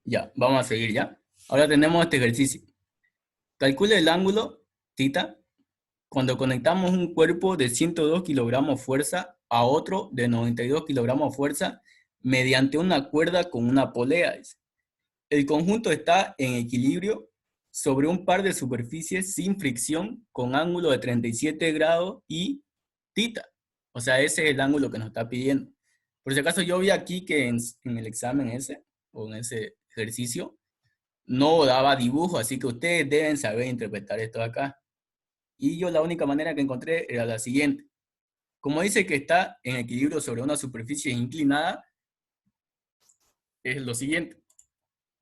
Ya, vamos a seguir ya. Ahora tenemos este ejercicio. Calcule el ángulo θ cuando conectamos un cuerpo de 102 kilogramos fuerza a otro de 92 kilogramos fuerza mediante una cuerda con una polea. El conjunto está en equilibrio sobre un par de superficies sin fricción con ángulo de 37 grados y θ. O sea, ese es el ángulo que nos está pidiendo. Por si acaso yo vi aquí que en el examen ese, o en ese ejercicio, no daba dibujo, así que ustedes deben saber interpretar esto de acá. Y yo la única manera que encontré era la siguiente. Como dice que está en equilibrio sobre una superficie inclinada, es lo siguiente.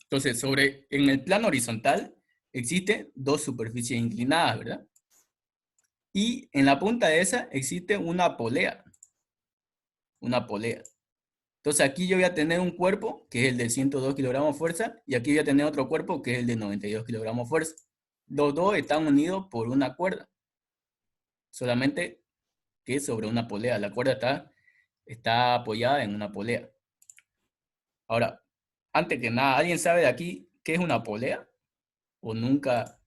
Entonces, en el plano horizontal existen dos superficies inclinadas, ¿verdad? Y en la punta de esa existe una polea. Una polea. Entonces aquí yo voy a tener un cuerpo, que es el de 102 kilogramos fuerza, y aquí voy a tener otro cuerpo, que es el de 92 kilogramos fuerza. Los dos están unidos por una cuerda. Solamente que sobre una polea. La cuerda está apoyada en una polea. Ahora, antes que nada, ¿alguien sabe de aquí qué es una polea? ¿O nunca,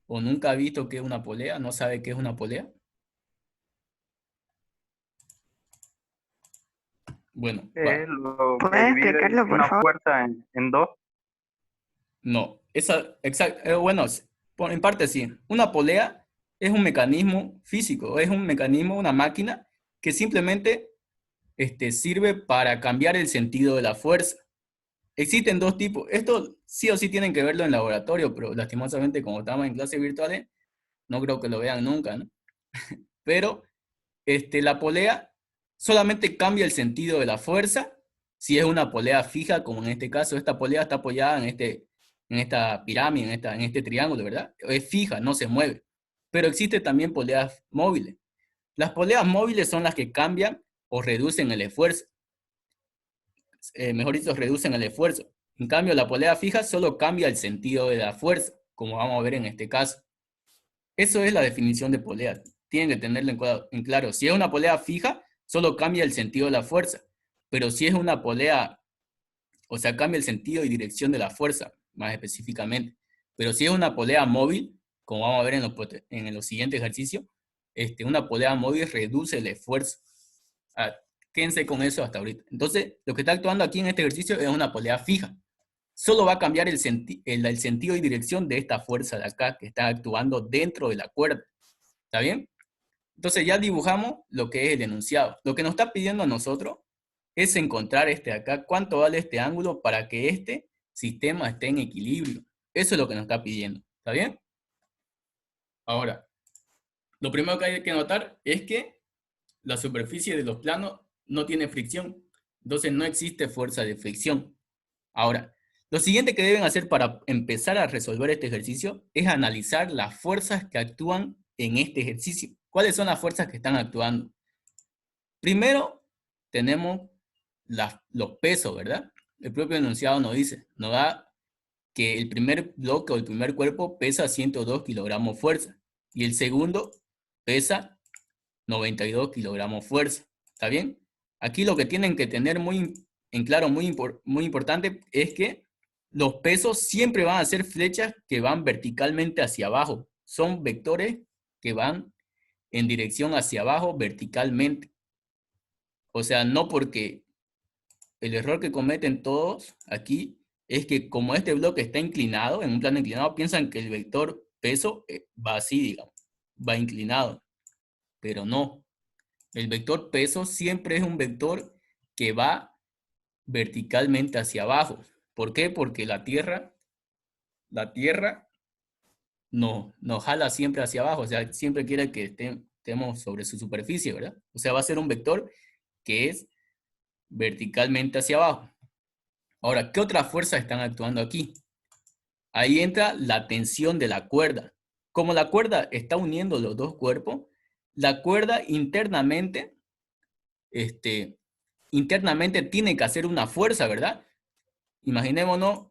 o nunca ha visto qué es una polea? ¿No sabe qué es una polea? Bueno, Lo que ¿Puedes divide explicarlo, por una favor? fuerza en dos. no. Bueno, en parte sí. Una polea es un mecanismo físico, es un mecanismo, una máquina que simplemente sirve para cambiar el sentido de la fuerza. Existen dos tipos. Esto sí o sí tienen que verlo en laboratorio, pero lastimosamente como estamos en clases virtuales, no creo que lo vean nunca, ¿no? Pero la polea solamente cambia el sentido de la fuerza si es una polea fija, como en este caso. Esta polea está apoyada en esta pirámide, en este triángulo, ¿verdad? Es fija, no se mueve. Pero existe también poleas móviles. Las poleas móviles son las que cambian o reducen el esfuerzo. Mejor dicho, reducen el esfuerzo. En cambio, la polea fija solo cambia el sentido de la fuerza, como vamos a ver en este caso. Eso es la definición de polea. Tienen que tenerlo en claro. Si es una polea fija, solo cambia el sentido de la fuerza. Pero si es una polea, o sea, cambia el sentido y dirección de la fuerza, más específicamente. Pero si es una polea móvil, como vamos a ver en los siguientes ejercicios, una polea móvil reduce el esfuerzo. Ah, quédense con eso hasta ahorita. Entonces, lo que está actuando aquí en este ejercicio es una polea fija. Solo va a cambiar el sentido y dirección de esta fuerza de acá que está actuando dentro de la cuerda. ¿Está bien? Entonces ya dibujamos lo que es el enunciado. Lo que nos está pidiendo a nosotros es encontrar acá, cuánto vale este ángulo para que este sistema esté en equilibrio. Eso es lo que nos está pidiendo. ¿Está bien? Ahora, lo primero que hay que notar es que la superficie de los planos no tiene fricción. Entonces no existe fuerza de fricción. Ahora, lo siguiente que deben hacer para empezar a resolver este ejercicio es analizar las fuerzas que actúan en este ejercicio. ¿Cuáles son las fuerzas que están actuando? Primero, tenemos los pesos, ¿verdad? El propio enunciado nos da que el primer bloque o el primer cuerpo pesa 102 kilogramos fuerza y el segundo pesa 92 kilogramos fuerza. ¿Está bien? Aquí lo que tienen que tener muy en claro, muy importante, es que los pesos siempre van a ser flechas que van verticalmente hacia abajo. Son vectores que van en dirección hacia abajo verticalmente. O sea, no porque el error que cometen todos aquí es que como este bloque está inclinado, en un plano inclinado, piensan que el vector peso va así, digamos, va inclinado, pero no. El vector peso siempre es un vector que va verticalmente hacia abajo. ¿Por qué? Porque la Tierra nos jala siempre hacia abajo, o sea, siempre quiere que estemos sobre su superficie, ¿verdad? O sea, va a ser un vector que es verticalmente hacia abajo. Ahora, ¿qué otras fuerzas están actuando aquí? Ahí entra la tensión de la cuerda. Como la cuerda está uniendo los dos cuerpos, la cuerda internamente tiene que hacer una fuerza, ¿verdad? Imaginémonos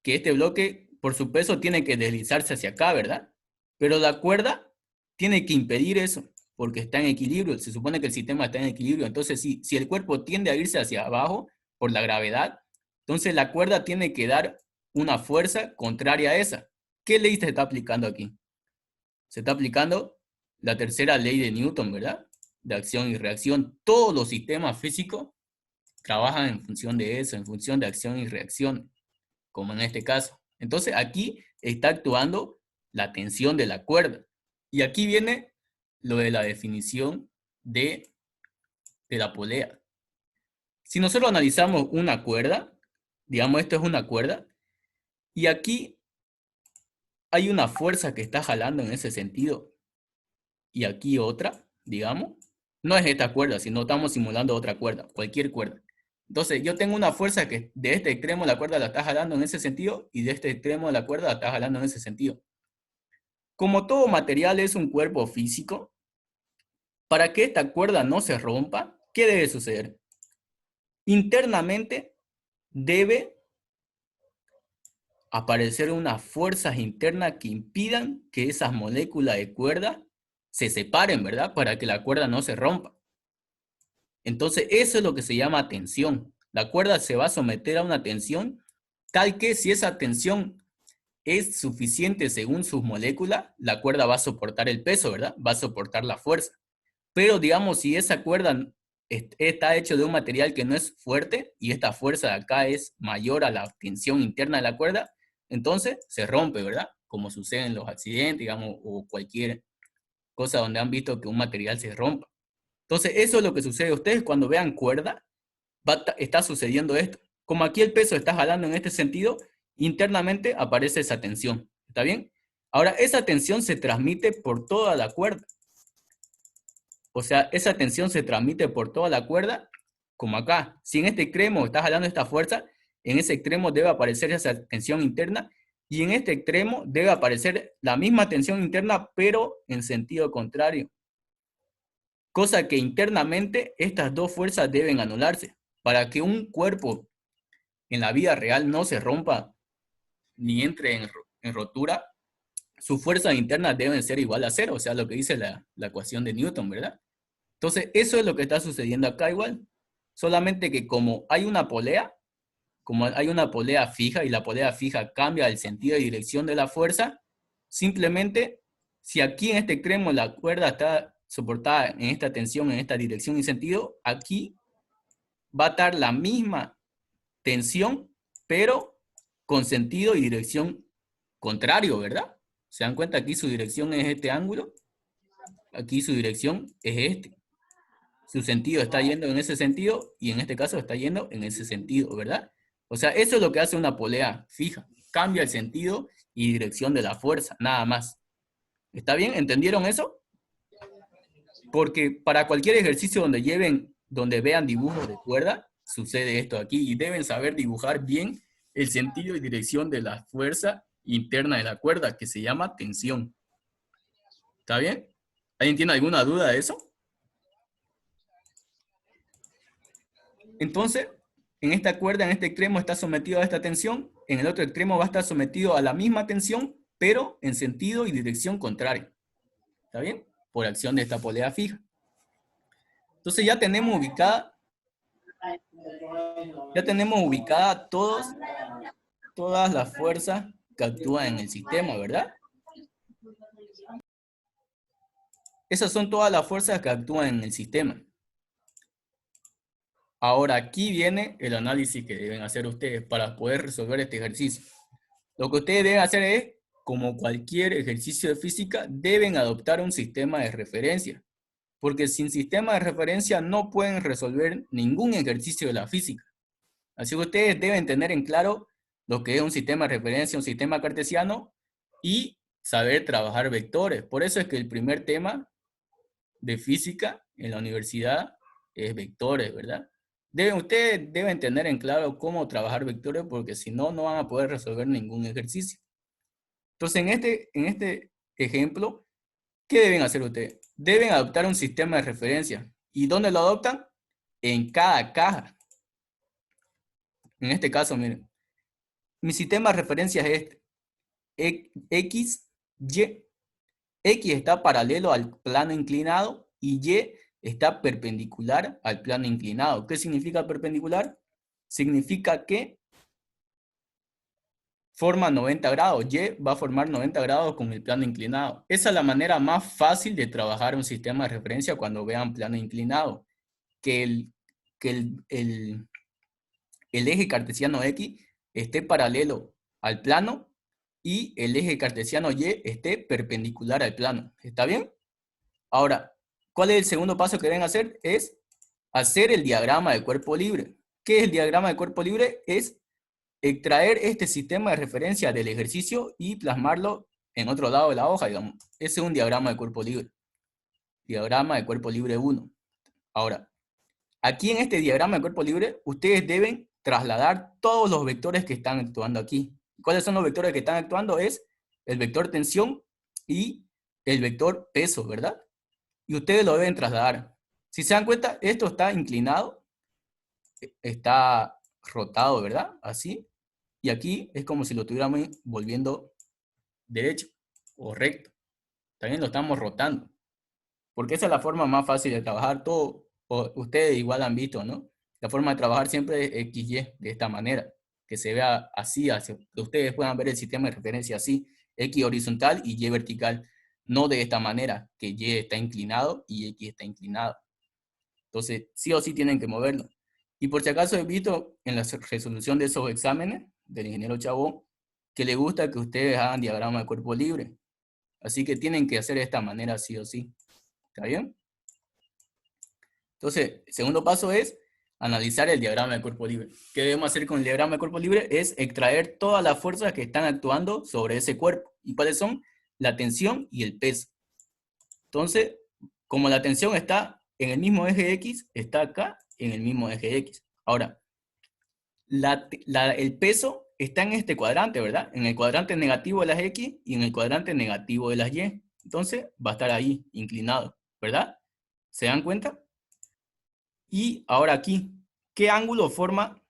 que este bloque, por su peso, tiene que deslizarse hacia acá, ¿verdad? Pero la cuerda tiene que impedir eso, porque está en equilibrio. Se supone que el sistema está en equilibrio. Entonces, si el cuerpo tiende a irse hacia abajo por la gravedad, Entonces la cuerda tiene que dar una fuerza contraria a esa. ¿Qué ley se está aplicando aquí? Se está aplicando la tercera ley de Newton, ¿verdad? De acción y reacción. Todos los sistemas físicos trabajan en función de eso, en función de acción y reacción, como en este caso. Entonces aquí está actuando la tensión de la cuerda. Y aquí viene lo de la definición de la polea. Si nosotros analizamos una cuerda, digamos esto es una cuerda, y aquí hay una fuerza que está jalando en ese sentido, y aquí otra, digamos, no es esta cuerda, sino estamos simulando otra cuerda, cualquier cuerda. Entonces yo tengo una fuerza que de este extremo la cuerda la está jalando en ese sentido, y de este extremo la cuerda la está jalando en ese sentido. Como todo material es un cuerpo físico, para que esta cuerda no se rompa, ¿qué debe suceder? Internamente debe aparecer unas fuerzas internas que impidan que esas moléculas de cuerda se separen, ¿verdad? Para que la cuerda no se rompa. Entonces, eso es lo que se llama tensión. La cuerda se va a someter a una tensión tal que si esa tensión es suficiente según sus moléculas, la cuerda va a soportar el peso, ¿verdad? Va a soportar la fuerza. Pero digamos, si esa cuerda está hecha de un material que no es fuerte y esta fuerza de acá es mayor a la tensión interna de la cuerda, entonces se rompe, ¿verdad? Como sucede en los accidentes, digamos, o cualquier cosa donde han visto que un material se rompa. Entonces, eso es lo que sucede. Ustedes cuando vean cuerda, está sucediendo esto. Como aquí el peso está jalando en este sentido, internamente aparece esa tensión. ¿Está bien? Ahora, esa tensión se transmite por toda la cuerda. O sea, esa tensión se transmite por toda la cuerda, como acá. Si en este extremo está jalando esta fuerza, en ese extremo debe aparecer esa tensión interna, y en este extremo debe aparecer la misma tensión interna, pero en sentido contrario. Cosa que internamente estas dos fuerzas deben anularse. Para que un cuerpo en la vida real no se rompa ni entre en rotura, sus fuerzas internas deben ser igual a cero, o sea, lo que dice la ecuación de Newton, ¿verdad? Entonces, eso es lo que está sucediendo acá igual. Solamente que como hay una polea fija y la polea fija cambia el sentido y dirección de la fuerza, simplemente si aquí en este extremo la cuerda está soportada en esta tensión, en esta dirección y sentido, aquí va a estar la misma tensión, pero con sentido y dirección contrario, ¿verdad? ¿Se dan cuenta? Aquí su dirección es este ángulo, aquí su dirección es este. Su sentido está yendo en ese sentido y en este caso está yendo en ese sentido, ¿verdad? O sea, eso es lo que hace una polea fija. Cambia el sentido y dirección de la fuerza, nada más. ¿Está bien? ¿Entendieron eso? Porque para cualquier ejercicio donde vean dibujos de cuerda, sucede esto aquí y deben saber dibujar bien el sentido y dirección de la fuerza interna de la cuerda, que se llama tensión. ¿Está bien? ¿Alguien tiene alguna duda de eso? Entonces, en esta cuerda, en este extremo está sometido a esta tensión, en el otro extremo va a estar sometido a la misma tensión, pero en sentido y dirección contraria. ¿Está bien? Por acción de esta polea fija. Entonces ya tenemos ubicada todas las fuerzas que actúan en el sistema, ¿verdad? Esas son todas las fuerzas que actúan en el sistema. Ahora aquí viene el análisis que deben hacer ustedes para poder resolver este ejercicio. Lo que ustedes deben hacer es, como cualquier ejercicio de física, deben adoptar un sistema de referencia. Porque sin sistema de referencia no pueden resolver ningún ejercicio de la física. Así que ustedes deben tener en claro lo que es un sistema de referencia, un sistema cartesiano, y saber trabajar vectores. Por eso es que el primer tema de física en la universidad es vectores, ¿verdad? Ustedes deben tener en claro cómo trabajar vectores, porque si no, no van a poder resolver ningún ejercicio. Entonces, en este ejemplo, ¿qué deben hacer ustedes? Deben adoptar un sistema de referencia. ¿Y dónde lo adoptan? En cada caja. En este caso, miren, mi sistema de referencia es este. X, Y. X está paralelo al plano inclinado y Y está perpendicular al plano inclinado. ¿Qué significa perpendicular? Significa que forma 90 grados, Y va a formar 90 grados con el plano inclinado. Esa es la manera más fácil de trabajar un sistema de referencia cuando vean plano inclinado. Que el eje cartesiano X esté paralelo al plano y el eje cartesiano Y esté perpendicular al plano. ¿Está bien? Ahora, ¿cuál es el segundo paso que deben hacer? Es hacer el diagrama de cuerpo libre. ¿Qué es el diagrama de cuerpo libre? Es extraer este sistema de referencia del ejercicio y plasmarlo en otro lado de la hoja, digamos. Ese es un diagrama de cuerpo libre. Diagrama de cuerpo libre 1. Ahora, aquí en este diagrama de cuerpo libre, ustedes deben trasladar todos los vectores que están actuando aquí. ¿Cuáles son los vectores que están actuando? Es el vector tensión y el vector peso, ¿verdad? Y ustedes lo deben trasladar. Si se dan cuenta, esto está inclinado, está rotado, ¿verdad? Así. Y aquí es como si lo estuviéramos volviendo derecho o recto. También lo estamos rotando. Porque esa es la forma más fácil de trabajar. Todo, ustedes igual han visto, ¿no? La forma de trabajar siempre es XY, de esta manera. Que se vea así, que ustedes puedan ver el sistema de referencia así. X horizontal y Y vertical. No de esta manera, que Y está inclinado y X está inclinado. Entonces, sí o sí tienen que moverlo. Y por si acaso he visto en la resolución de esos exámenes del ingeniero Chabón que le gusta que ustedes hagan diagrama de cuerpo libre. Así que tienen que hacer de esta manera sí o sí. ¿Está bien? Entonces, el segundo paso es analizar el diagrama de cuerpo libre. ¿Qué debemos hacer con el diagrama de cuerpo libre? Es extraer todas las fuerzas que están actuando sobre ese cuerpo. ¿Y cuáles son? La tensión y el peso. Entonces, como la tensión está en el mismo eje X, está acá en el mismo eje X. Ahora, el peso está en este cuadrante, ¿verdad? En el cuadrante negativo de las X y en el cuadrante negativo de las Y. Entonces, va a estar ahí, inclinado, ¿verdad? ¿Se dan cuenta? Y ahora aquí, ¿qué ángulo forma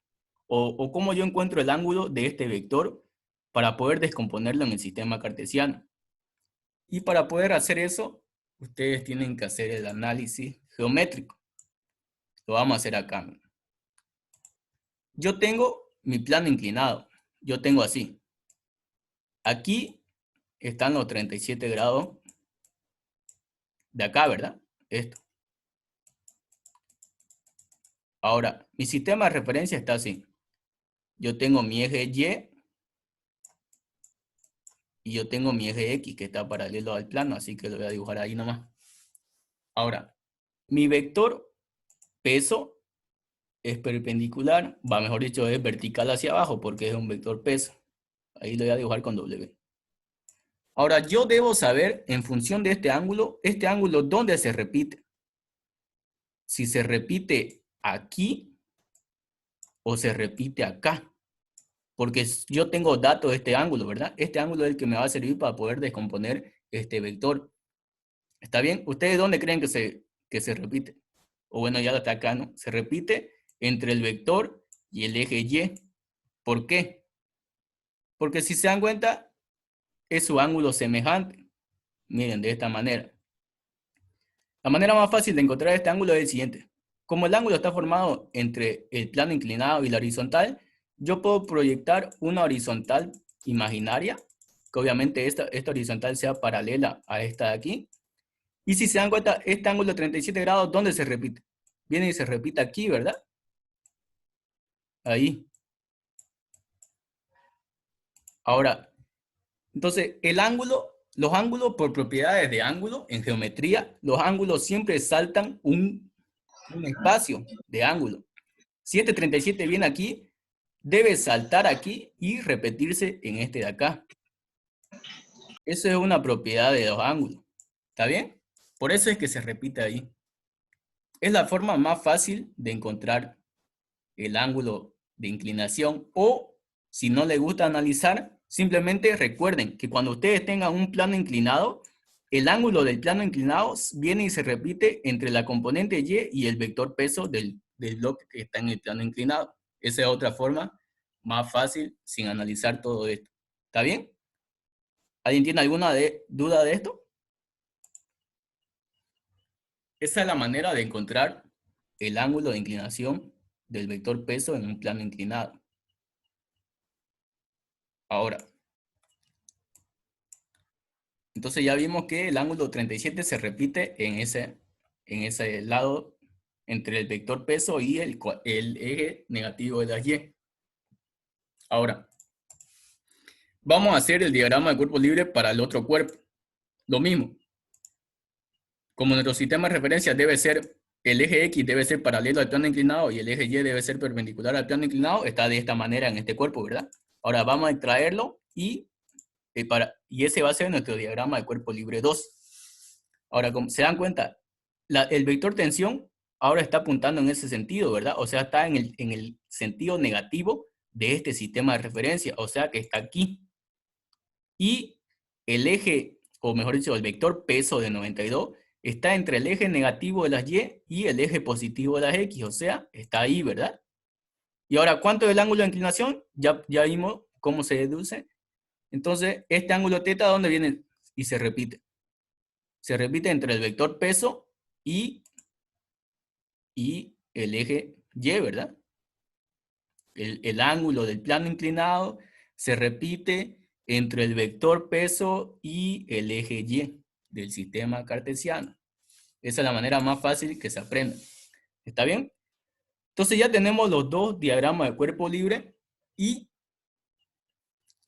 o cómo yo encuentro el ángulo de este vector para poder descomponerlo en el sistema cartesiano? Y para poder hacer eso, ustedes tienen que hacer el análisis geométrico. Lo vamos a hacer acá. Yo tengo mi plano inclinado. Yo tengo así. Aquí están los 37 grados de acá, ¿verdad? Esto. Ahora, mi sistema de referencia está así. Yo tengo mi eje Y yo tengo mi eje X que está paralelo al plano, así que lo voy a dibujar ahí nomás. Ahora, mi vector peso es perpendicular, mejor dicho, es vertical hacia abajo porque es un vector peso. Ahí lo voy a dibujar con W. Ahora, yo debo saber, en función de este ángulo, ¿dónde se repite? Si se repite aquí o se repite acá. Porque yo tengo datos de este ángulo, ¿verdad? Este ángulo es el que me va a servir para poder descomponer este vector. ¿Está bien? ¿Ustedes dónde creen que se repite? O bueno, ya está acá, ¿no? Se repite entre el vector y el eje Y. ¿Por qué? Porque si se dan cuenta, es su ángulo semejante. Miren, de esta manera. La manera más fácil de encontrar este ángulo es el siguiente. Como el ángulo está formado entre el plano inclinado y la horizontal, yo puedo proyectar una horizontal imaginaria, que obviamente esta horizontal sea paralela a esta de aquí. Y si se dan cuenta, este ángulo de 37 grados, ¿dónde se repite? Viene y se repite aquí, ¿verdad? Ahí. Ahora, entonces, los ángulos por propiedades de ángulo, en geometría, los ángulos siempre saltan un espacio de ángulo. Si este 37 viene aquí, debe saltar aquí y repetirse en este de acá. Eso es una propiedad de los ángulos. ¿Está bien? Por eso es que se repite ahí. Es la forma más fácil de encontrar el ángulo de inclinación, o si no les gusta analizar, simplemente recuerden que cuando ustedes tengan un plano inclinado, el ángulo del plano inclinado viene y se repite entre la componente Y y el vector peso del bloque que está en el plano inclinado. Esa es otra forma más fácil sin analizar todo esto. ¿Está bien? ¿Alguien tiene alguna duda de esto? Esa es la manera de encontrar el ángulo de inclinación del vector peso en un plano inclinado. Ahora, entonces ya vimos que el ángulo 37 se repite en ese lado entre el vector peso y el eje negativo de la Y. Ahora, vamos a hacer el diagrama de cuerpo libre para el otro cuerpo. Lo mismo. Como nuestro sistema de referencia debe ser, el eje X debe ser paralelo al plano inclinado y el eje Y debe ser perpendicular al plano inclinado, está de esta manera en este cuerpo, ¿verdad? Ahora vamos a extraerlo y ese va a ser nuestro diagrama de cuerpo libre 2. Ahora, como se dan cuenta, el vector tensión ahora está apuntando en ese sentido, ¿verdad? O sea, está en el sentido negativo de este sistema de referencia, o sea que está aquí. Y el eje, o mejor dicho, el vector peso de 92 está entre el eje negativo de las Y el eje positivo de las X, o sea, está ahí, ¿verdad? Y ahora, ¿cuánto es el ángulo de inclinación? Ya vimos cómo se deduce. Entonces, este ángulo θ, ¿dónde viene? Y se repite. Se repite entre el vector peso y el eje Y, ¿verdad? El ángulo del plano inclinado se repite entre el vector peso y el eje Y del sistema cartesiano. Esa es la manera más fácil que se aprende. ¿Está bien? Entonces ya tenemos los dos diagramas de cuerpo libre y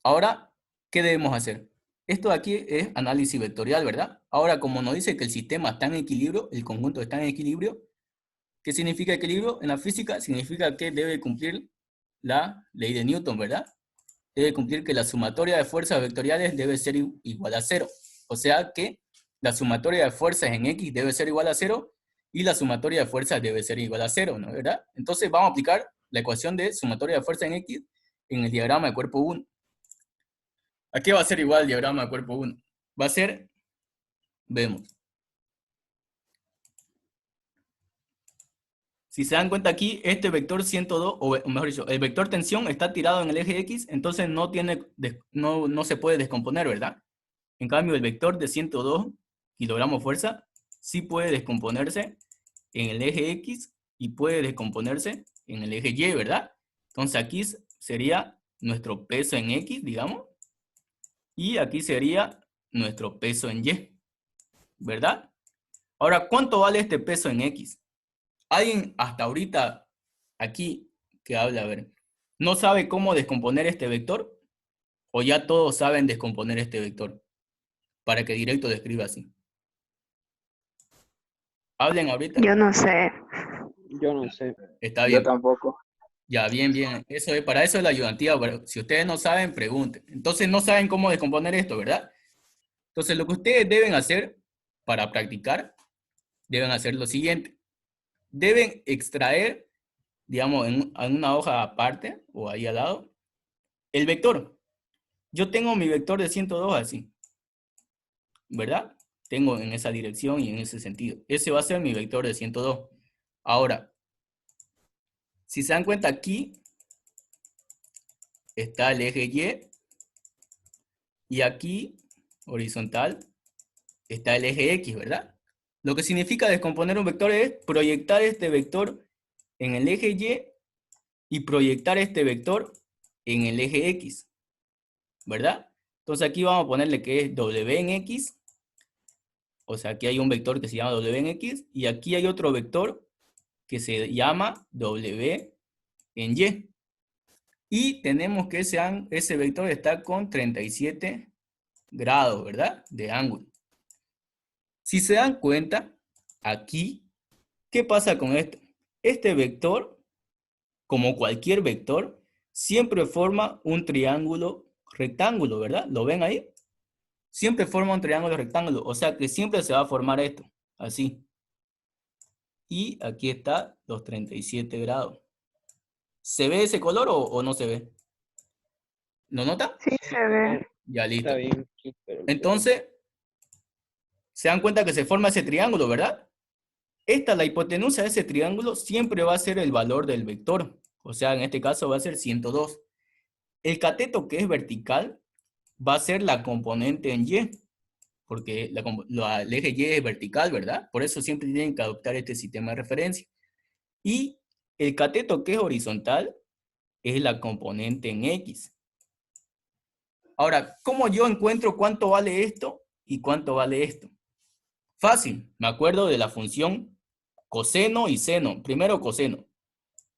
ahora, ¿qué debemos hacer? Esto de aquí es análisis vectorial, ¿verdad? Ahora, como nos dice que el sistema está en equilibrio, el conjunto está en equilibrio, ¿qué significa equilibrio? En la física significa que debe cumplir la ley de Newton, ¿verdad? Debe cumplir que la sumatoria de fuerzas vectoriales debe ser igual a 0. O sea que la sumatoria de fuerzas en X debe ser igual a 0 y la sumatoria de fuerzas debe ser igual a 0, ¿no es verdad? Entonces vamos a aplicar la ecuación de sumatoria de fuerzas en X en el diagrama de cuerpo 1. ¿A qué va a ser igual el diagrama de cuerpo 1? Va a ser, vemos. Si se dan cuenta aquí, este vector 102, o mejor dicho, el vector tensión está tirado en el eje X, entonces no se puede descomponer, ¿verdad? En cambio, el vector de 102 kilogramos fuerza sí puede descomponerse en el eje X y puede descomponerse en el eje Y, ¿verdad? Entonces aquí sería nuestro peso en X, digamos, y aquí sería nuestro peso en Y, ¿verdad? Ahora, ¿cuánto vale este peso en X? ¿Alguien hasta ahorita aquí que habla, a ver, no sabe cómo descomponer este vector? ¿O ya todos saben descomponer este vector? Para que directo describa así. Hablen ahorita. Yo no sé. Yo no sé. Está Yo bien. tampoco. Ya, bien, bien. Para eso es la ayudantiva. Pero si ustedes no saben, pregunten. Entonces no saben cómo descomponer esto, ¿verdad? Entonces lo que ustedes deben hacer para practicar, deben hacer lo siguiente. Deben extraer, digamos, en una hoja aparte o ahí al lado, el vector. Yo tengo mi vector de 102 así, ¿verdad? Tengo en esa dirección y en ese sentido. Ese va a ser mi vector de 102. Ahora, si se dan cuenta aquí, está el eje Y aquí, horizontal, está el eje X, ¿verdad? Lo que significa descomponer un vector es proyectar este vector en el eje Y proyectar este vector en el eje X, ¿verdad? Entonces aquí vamos a ponerle que es W en X, o sea, aquí hay un vector que se llama W en X, y aquí hay otro vector que se llama W en Y. Y tenemos que ese vector está con 37 grados, ¿verdad? De ángulo. Si se dan cuenta, aquí, ¿qué pasa con esto? Este vector, como cualquier vector, siempre forma un triángulo rectángulo, ¿verdad? ¿Lo ven ahí? Siempre forma un triángulo rectángulo, o sea que siempre se va a formar esto, así. Y aquí está los 37 grados. ¿Se ve ese color o no se ve? ¿Lo nota? Sí se ve. Ya, listo. Está bien. Sí, pero Entonces, se dan cuenta que se forma ese triángulo, ¿verdad? La hipotenusa de ese triángulo siempre va a ser el valor del vector. O sea, en este caso va a ser 102. El cateto que es vertical va a ser la componente en Y, porque el eje Y es vertical, ¿verdad? Por eso siempre tienen que adoptar este sistema de referencia. Y el cateto que es horizontal es la componente en X. Ahora, ¿cómo yo encuentro cuánto vale esto y cuánto vale esto? Fácil, me acuerdo de la función coseno y seno. Primero coseno.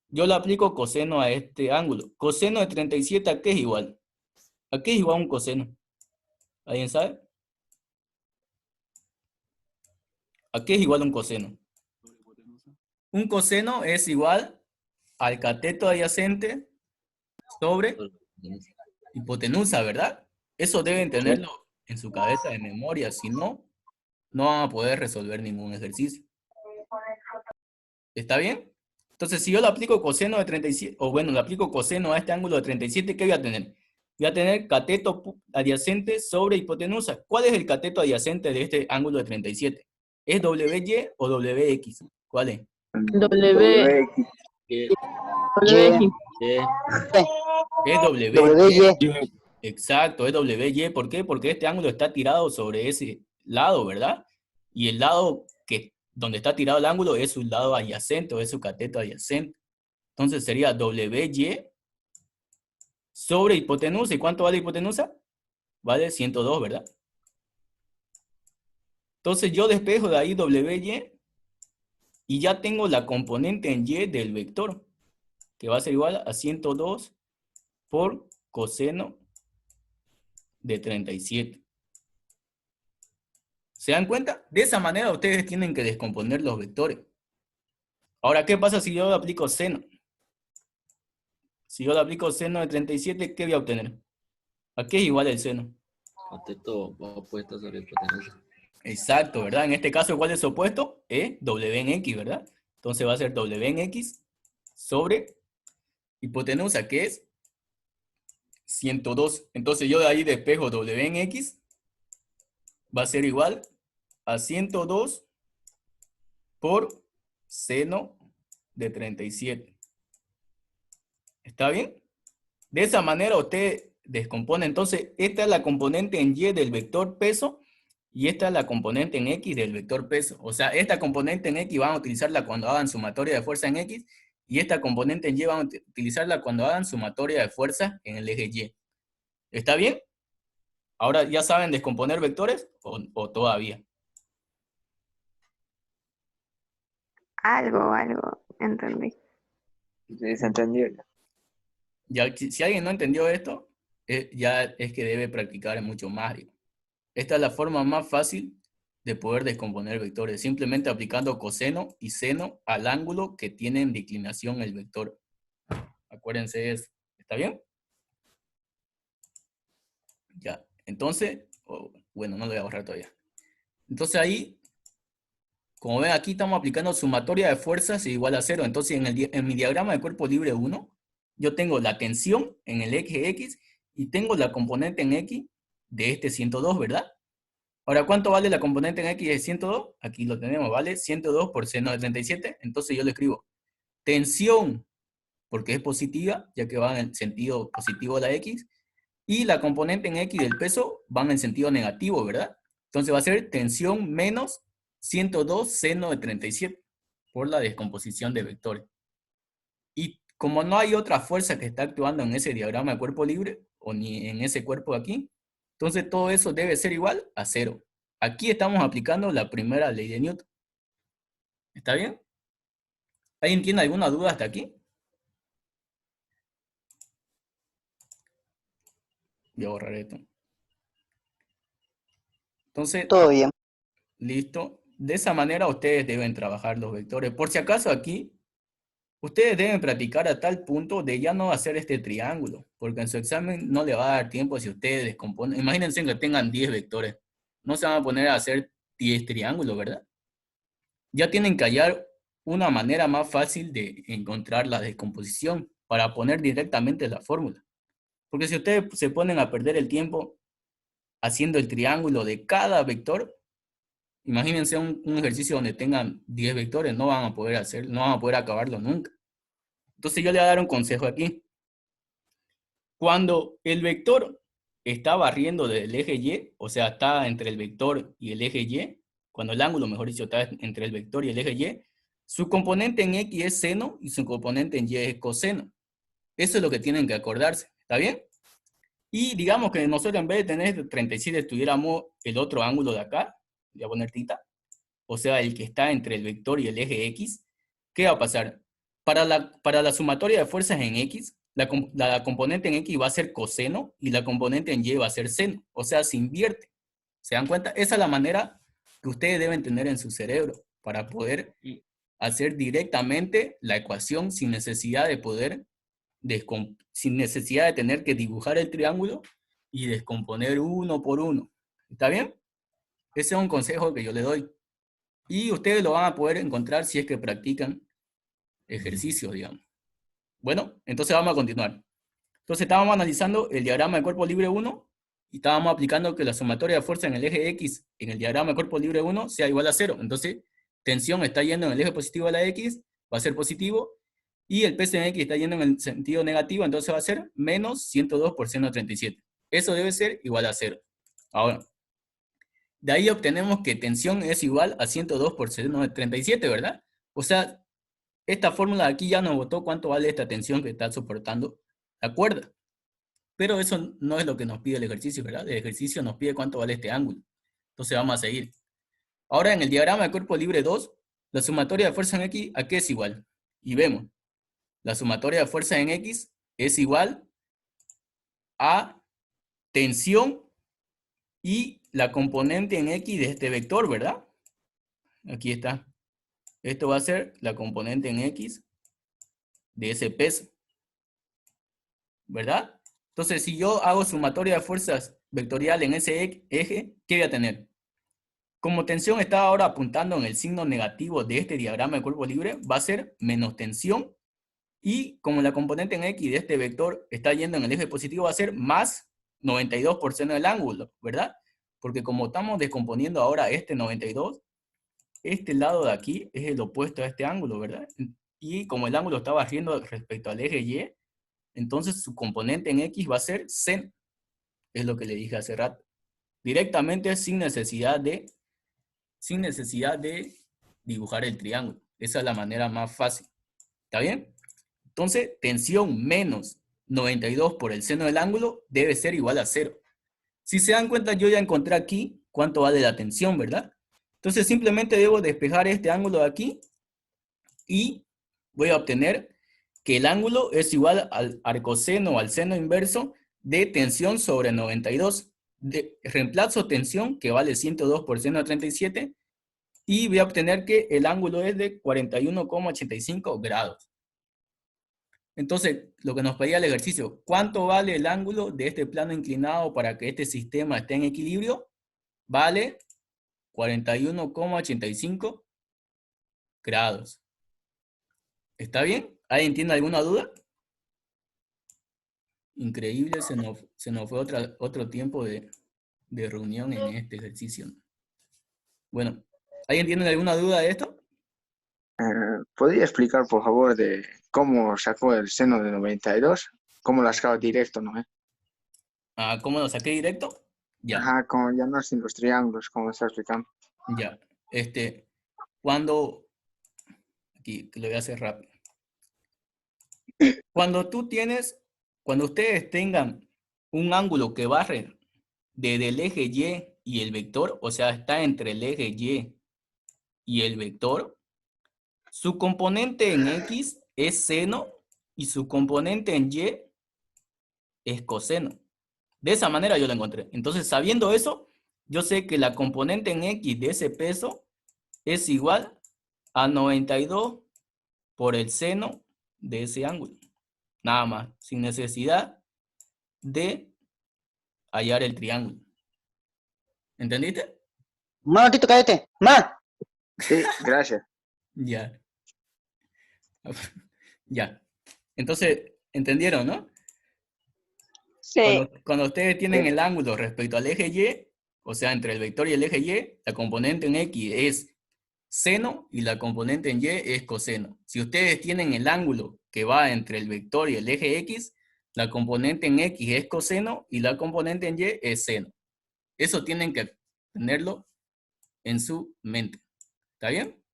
Yo le aplico coseno a este ángulo. Coseno de 37, ¿a qué es igual? ¿A qué es igual un coseno? ¿Alguien sabe? ¿A qué es igual un coseno? Un coseno es igual al cateto adyacente sobre hipotenusa, ¿verdad? Eso deben tenerlo en su cabeza de memoria, si no, no van a poder resolver ningún ejercicio. ¿Está bien? Entonces, si yo le aplico coseno de 37, o bueno, le aplico coseno a este ángulo de 37, ¿qué voy a tener? Voy a tener cateto adyacente sobre hipotenusa. ¿Cuál es el cateto adyacente de este ángulo de 37? ¿Es WY o WX? ¿Cuál es? WX. WX. Es WY. WY. Exacto, es WY. ¿Por qué? Porque este ángulo está tirado sobre ese lado, ¿verdad? Y el lado donde está tirado el ángulo es su lado adyacente o es su cateto adyacente. Entonces sería WY sobre hipotenusa. ¿Y cuánto vale hipotenusa? Vale 102, ¿verdad? Entonces yo despejo de ahí WY y ya tengo la componente en Y del vector, que va a ser igual a 102 por coseno de 37. ¿Se dan cuenta? De esa manera ustedes tienen que descomponer los vectores. Ahora, ¿qué pasa si yo le aplico seno? Si yo le aplico seno de 37, ¿qué voy a obtener? ¿A qué es igual el seno? Cateto opuesto sobre hipotenusa. Exacto, ¿verdad? En este caso, ¿cuál es su opuesto? W en X, ¿verdad? Entonces va a ser W en X sobre hipotenusa, que es 102. Entonces yo de ahí despejo W en X, va a ser igual a 102 por seno de 37. ¿Está bien? De esa manera usted descompone. Entonces, esta es la componente en Y del vector peso y esta es la componente en X del vector peso. O sea, esta componente en X van a utilizarla cuando hagan sumatoria de fuerza en X y esta componente en Y van a utilizarla cuando hagan sumatoria de fuerza en el eje Y. ¿Está bien? ¿Ahora ya saben descomponer vectores o todavía? Algo, entendí. Sí, se entendió. Ya, si alguien no entendió esto, ya es que debe practicar mucho más. Esta es la forma más fácil de poder descomponer vectores, simplemente aplicando coseno y seno al ángulo que tiene en declinación el vector. Acuérdense de eso. ¿Está bien? Ya. Entonces, bueno, no lo voy a borrar todavía. Entonces ahí, como ven aquí estamos aplicando sumatoria de fuerzas igual a 0. Entonces en mi diagrama de cuerpo libre 1, yo tengo la tensión en el eje X y tengo la componente en X de este 102, ¿verdad? Ahora, ¿cuánto vale la componente en X de 102? Aquí lo tenemos, ¿vale? 102 por seno de 37. Entonces yo le escribo tensión, porque es positiva, ya que va en el sentido positivo de la X, y la componente en X del peso va en el sentido negativo, ¿verdad? Entonces va a ser tensión menos 102 seno de 37 por la descomposición de vectores. Y como no hay otra fuerza que está actuando en ese diagrama de cuerpo libre, o ni en ese cuerpo de aquí, entonces todo eso debe ser igual a 0. Aquí estamos aplicando la primera ley de Newton. ¿Está bien? ¿Alguien tiene alguna duda hasta aquí? Voy a borrar esto. Entonces, Todo bien. listo. De esa manera ustedes deben trabajar los vectores. Por si acaso aquí, ustedes deben practicar a tal punto de ya no hacer este triángulo, porque en su examen no le va a dar tiempo si ustedes descomponen. Imagínense que tengan 10 vectores. No se van a poner a hacer 10 triángulos, ¿verdad? Ya tienen que hallar una manera más fácil de encontrar la descomposición para poner directamente la fórmula. Porque si ustedes se ponen a perder el tiempo haciendo el triángulo de cada vector, imagínense un ejercicio donde tengan 10 vectores, no van a poder hacer, no van a poder acabarlo nunca. Entonces yo le voy a dar un consejo aquí. Cuando el vector está barriendo del eje Y, o sea, está entre el vector y el eje Y, cuando el ángulo, mejor dicho, está entre el vector y el eje Y, su componente en X es seno y su componente en Y es coseno. Eso es lo que tienen que acordarse, ¿está bien? Y digamos que nosotros en vez de tener 37 tuviéramos el otro ángulo de acá, voy a poner θ, o sea, el que está entre el vector y el eje X. ¿Qué va a pasar? Para la sumatoria de fuerzas en X, la componente en X va a ser coseno y la componente en Y va a ser seno. O sea, se invierte. ¿Se dan cuenta? Esa es la manera que ustedes deben tener en su cerebro para poder hacer directamente la ecuación sin necesidad de poder, sin necesidad de tener que dibujar el triángulo y descomponer uno por uno. ¿Está bien? Ese es un consejo que yo le doy. Y ustedes lo van a poder encontrar si es que practican ejercicios, digamos. Bueno, entonces vamos a continuar. Entonces estábamos analizando el diagrama de cuerpo libre 1 y estábamos aplicando que la sumatoria de fuerza en el eje X en el diagrama de cuerpo libre 1 sea igual a 0. Entonces, tensión está yendo en el eje positivo de la X, va a ser positivo, y el peso en X está yendo en el sentido negativo, entonces va a ser menos 102 por seno de 37. Eso debe ser igual a 0. Ahora, de ahí obtenemos que tensión es igual a 102 por seno de 37, ¿verdad? O sea, esta fórmula de aquí ya nos botó cuánto vale esta tensión que está soportando la cuerda. Pero eso no es lo que nos pide el ejercicio, ¿verdad? El ejercicio nos pide cuánto vale este ángulo. Entonces vamos a seguir. Ahora en el diagrama de cuerpo libre 2, la sumatoria de fuerza en X, ¿a qué es igual? Y vemos, la sumatoria de fuerza en X es igual a tensión y la componente en X de este vector, ¿verdad? Aquí está. Esto va a ser la componente en X de ese peso, ¿verdad? Entonces, si yo hago sumatoria de fuerzas vectorial en ese eje, ¿qué voy a tener? Como tensión está ahora apuntando en el signo negativo de este diagrama de cuerpo libre, va a ser menos tensión, y como la componente en X de este vector está yendo en el eje positivo, va a ser más 92 por seno del ángulo, ¿verdad? Porque como estamos descomponiendo ahora este 92, este lado de aquí es el opuesto a este ángulo, ¿verdad? Y como el ángulo está barriendo respecto al eje Y, entonces su componente en X va a ser seno. Es lo que le dije hace rato. Directamente sin necesidad de dibujar el triángulo. Esa es la manera más fácil. ¿Está bien? Entonces, tensión menos 92 por el seno del ángulo debe ser igual a 0. Si se dan cuenta, yo ya encontré aquí cuánto vale la tensión, ¿verdad? Entonces, simplemente debo despejar este ángulo de aquí y voy a obtener que el ángulo es igual al arcoseno o al seno inverso de tensión sobre 92. Reemplazo tensión, que vale 102 por seno de 37, y voy a obtener que el ángulo es de 41,85 grados. Entonces, lo que nos pedía el ejercicio, ¿cuánto vale el ángulo de este plano inclinado para que este sistema esté en equilibrio? Vale 41,85 grados. ¿Está bien? ¿Alguien tiene alguna duda? Increíble, se nos fue otro tiempo de reunión en este ejercicio. Bueno, ¿alguien tiene alguna duda de esto? ¿Podría explicar, por favor, de cómo sacó el seno de 92? ¿Cómo lo has sacado directo, no? ¿Cómo lo saqué directo? Ya. Ajá, como ya no sin los triángulos, como está explicando. Ya. Cuando... Aquí, que lo voy a hacer rápido. Cuando ustedes tengan un ángulo que barre desde el eje Y y el vector, o sea, está entre el eje y el vector, su componente en X es seno y su componente en Y es coseno. De esa manera yo lo encontré. Entonces, sabiendo eso, yo sé que la componente en X de ese peso es igual a 92 por el seno de ese ángulo. Nada más, sin necesidad de hallar el triángulo. ¿Entendiste? Un momentito, cállate. ¡Ma! Sí, gracias. Ya. Ya. Entonces, ¿entendieron, no? Sí. Cuando ustedes tienen el ángulo respecto al eje Y, o sea, entre el vector y el eje Y, la componente en X es seno y la componente en Y es coseno. Si ustedes tienen el ángulo que va entre el vector y el eje X, la componente en X es coseno y la componente en Y es seno. Eso tienen que tenerlo en su mente. ¿Está bien?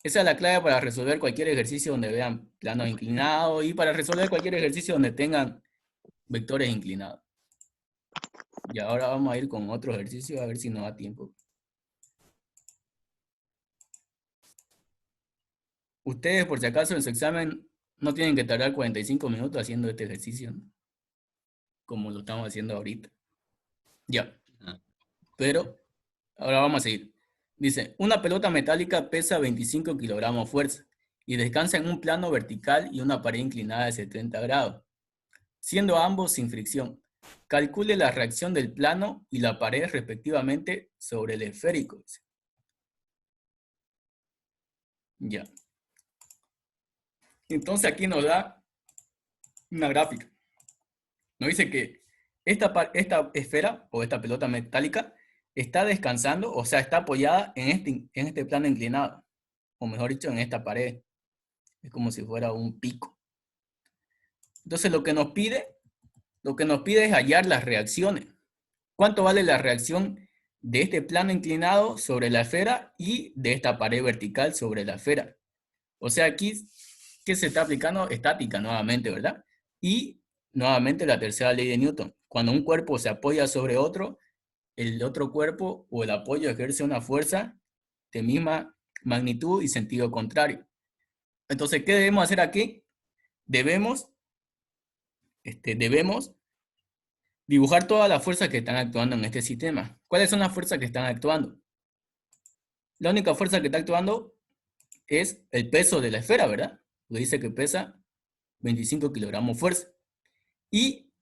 Esa es la clave para resolver cualquier ejercicio donde vean plano inclinado y para resolver cualquier ejercicio donde tengan vectores inclinados. Y ahora vamos a ir con otro ejercicio a ver si nos da tiempo. Ustedes, por si acaso, en su examen no tienen que tardar 45 minutos haciendo este ejercicio, ¿no? Como lo estamos haciendo ahorita. Ya. Pero ahora vamos a seguir. Dice, una pelota metálica pesa 25 kilogramos fuerza y descansa en un plano vertical y una pared inclinada de 70 grados, siendo ambos sin fricción. Calcule la reacción del plano y la pared respectivamente sobre el esférico. Dice. Ya. Entonces aquí nos da una gráfica. Nos dice que esta esfera o esta pelota metálica está descansando, o sea, está apoyada en este plano inclinado, o mejor dicho, en esta pared. Es como si fuera un pico. Entonces lo que nos pide es hallar las reacciones. ¿Cuánto vale la reacción de este plano inclinado sobre la esfera y de esta pared vertical sobre la esfera? O sea, aquí, ¿qué se está aplicando? Estática nuevamente, ¿verdad? Y nuevamente la tercera ley de Newton. Cuando un cuerpo se apoya sobre otro, el otro cuerpo o el apoyo ejerce una fuerza de misma magnitud y sentido contrario. Entonces, ¿qué debemos hacer aquí? Debemos dibujar todas las fuerzas que están actuando en este sistema. ¿Cuáles son las fuerzas que están actuando? La única fuerza que está actuando es el peso de la esfera, ¿verdad? Lo dice que pesa 25 kilogramos fuerza. Y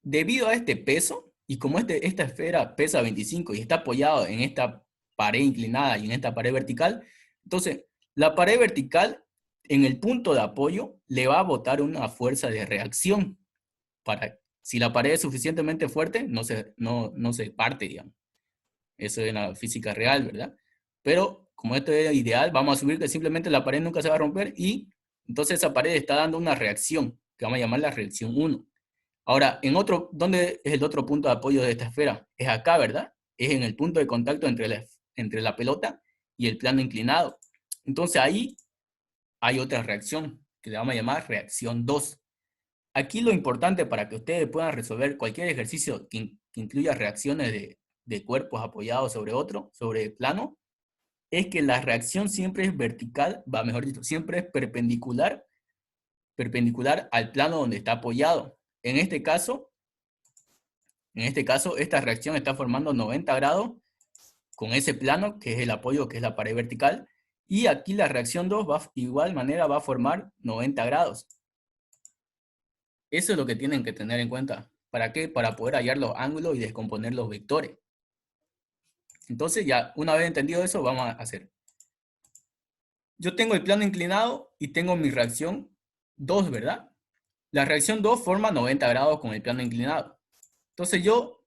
debido a este peso, y como esta esfera pesa 25 y está apoyado en esta pared inclinada y en esta pared vertical, entonces la pared vertical en el punto de apoyo le va a botar una fuerza de reacción. Si la pared es suficientemente fuerte, no se parte, digamos. Eso es la física real, ¿verdad? Pero como esto es ideal, vamos a asumir que simplemente la pared nunca se va a romper y entonces esa pared está dando una reacción, que vamos a llamar la reacción 1. Ahora, ¿dónde es el otro punto de apoyo de esta esfera? Es acá, ¿verdad? Es en el punto de contacto entre la pelota y el plano inclinado. Entonces ahí hay otra reacción, que le vamos a llamar reacción 2. Aquí lo importante para que ustedes puedan resolver cualquier ejercicio que incluya reacciones de cuerpos apoyados sobre el plano, es que la reacción siempre es vertical, mejor dicho, siempre es perpendicular al plano donde está apoyado. En este caso, esta reacción está formando 90 grados con ese plano, que es el apoyo, que es la pared vertical, y aquí la reacción 2 de igual manera va a formar 90 grados. Eso es lo que tienen que tener en cuenta. ¿Para qué? Para poder hallar los ángulos y descomponer los vectores. Entonces ya, una vez entendido eso, vamos a hacer. Yo tengo el plano inclinado y tengo mi reacción 2, ¿verdad? La reacción 2 forma 90 grados con el plano inclinado. Entonces yo,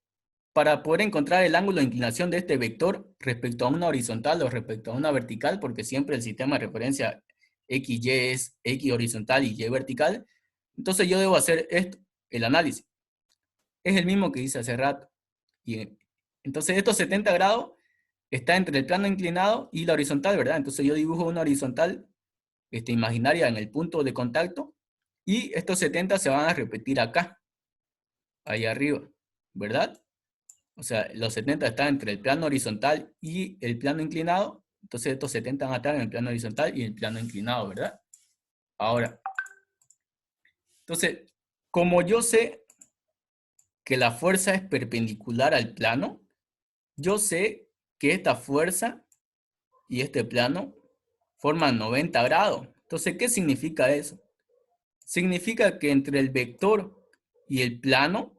para poder encontrar el ángulo de inclinación de este vector respecto a una horizontal o respecto a una vertical, porque siempre el sistema de referencia XY es X horizontal y Y vertical, entonces yo debo hacer esto, el análisis. Es el mismo que hice hace rato. Y entonces estos 70 grados está entre el plano inclinado y la horizontal, ¿verdad? Entonces yo dibujo una horizontal imaginaria en el punto de contacto y estos 70 se van a repetir acá, ahí arriba, ¿verdad? O sea, los 70 están entre el plano horizontal y el plano inclinado, entonces estos 70 van a estar en el plano horizontal y el plano inclinado, ¿verdad? Ahora, entonces, como yo sé que la fuerza es perpendicular al plano, yo sé que esta fuerza y este plano forman 90 grados. Entonces, ¿qué significa eso? Significa que entre el vector y el plano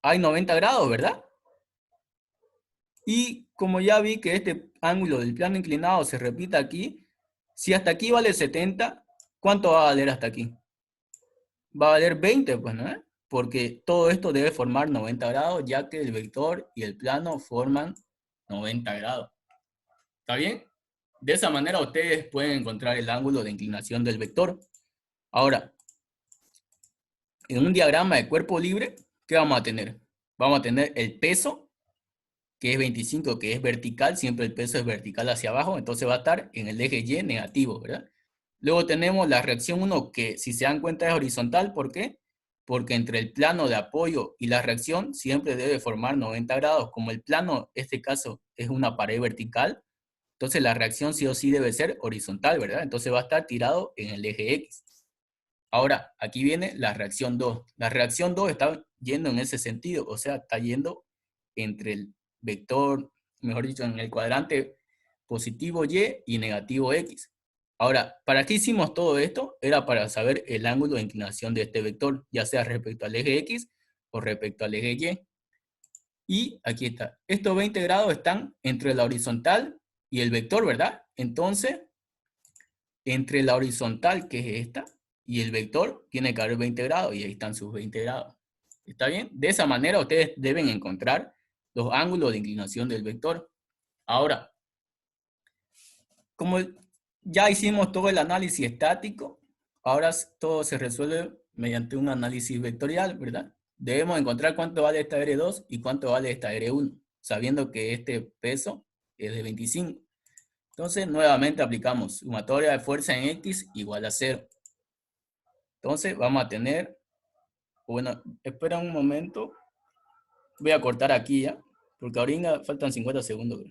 hay 90 grados, ¿verdad? Y como ya vi que este ángulo del plano inclinado se repite aquí, si hasta aquí vale 70, ¿cuánto va a valer hasta aquí? Va a valer 20, pues, ¿no? Porque todo esto debe formar 90 grados, ya que el vector y el plano forman 90 grados. ¿Está bien? De esa manera ustedes pueden encontrar el ángulo de inclinación del vector. Ahora, en un diagrama de cuerpo libre, ¿qué vamos a tener? Vamos a tener el peso, que es 25, que es vertical, siempre el peso es vertical hacia abajo, entonces va a estar en el eje Y negativo, ¿verdad? Luego tenemos la reacción 1, que si se dan cuenta es horizontal, ¿por qué? porque entre el plano de apoyo y la reacción siempre debe formar 90 grados. Como el plano, en este caso, es una pared vertical, entonces la reacción sí o sí debe ser horizontal, ¿verdad? Entonces va a estar tirado en el eje X. Ahora, aquí viene la reacción 2. La reacción 2 está yendo en ese sentido, o sea, está yendo entre el vector, mejor dicho, en el cuadrante positivo Y y negativo X. Ahora, ¿para qué hicimos todo esto? Era para saber el ángulo de inclinación de este vector, ya sea respecto al eje X o respecto al eje Y. Y aquí está. Estos 20 grados están entre la horizontal y el vector, ¿verdad? Entonces, entre la horizontal, que es esta, y el vector, tiene que haber 20 grados, y ahí están sus 20 grados. ¿Está bien? De esa manera ustedes deben encontrar los ángulos de inclinación del vector. Ahora, como ya hicimos todo el análisis estático, ahora todo se resuelve mediante un análisis vectorial, ¿verdad? Debemos encontrar cuánto vale esta R2 y cuánto vale esta R1, sabiendo que este peso es de 25. Entonces, nuevamente aplicamos sumatoria de fuerza en X igual a 0. Entonces, vamos a tener, bueno, espera un momento, voy a cortar aquí ya, porque ahorita faltan 50 segundos.